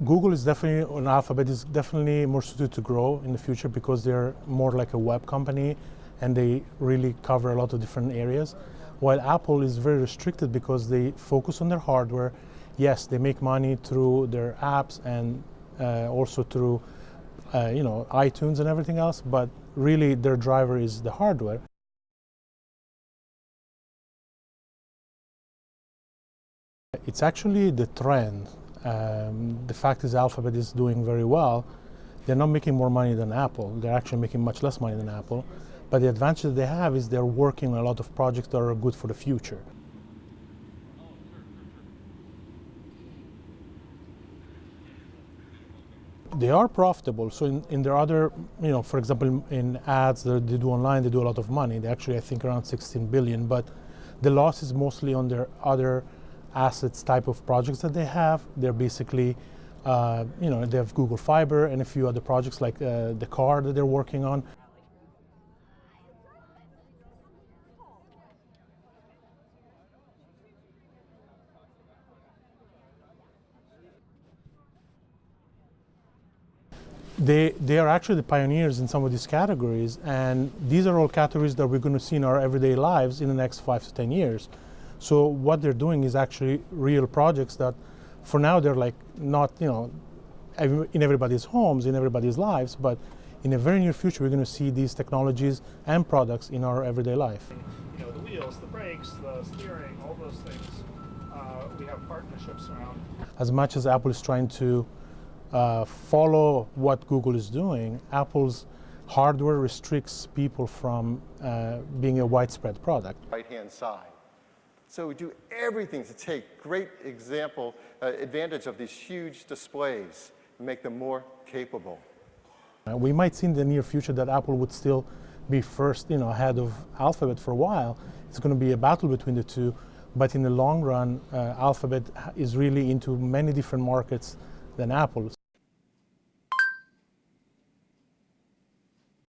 Google is definitely, and Alphabet is definitely more suited to grow in the future because they're more like a web company and they really cover a lot of different areas. While Apple is very restricted because they focus on their hardware. Yes, they make money through their apps and also through iTunes and everything else, but really their driver is the hardware. It's actually the trend. The fact is Alphabet is doing very well. They're not making more money than Apple. They're actually making much less money than Apple. But the advantage that they have is they're working on a lot of projects that are good for the future. They are profitable. So in their other, for example, in ads that they do online, they do a lot of money. They actually, I think, around 16 billion. But the loss is mostly on their other assets type of projects that they have. They're basically, they have Google Fiber and a few other projects like the car that they're working on. They are actually the pioneers in some of these categories, and these are all categories that we're going to see in our everyday lives in the next 5 to 10 years. So what they're doing is actually real projects that, for now, they're like not, in everybody's homes, in everybody's lives, but in a very near future, we're going to see these technologies and products in our everyday life. The wheels, the brakes, the steering, all those things, we have partnerships around. As much as Apple is trying to follow what Google is doing, Apple's hardware restricts people from being a widespread product. Right-hand side. So we do everything to take great advantage of these huge displays and make them more capable. We might see in the near future that Apple would still be first, ahead of Alphabet for a while. It's going to be a battle between the two, but in the long run, Alphabet is really into many different markets than Apple.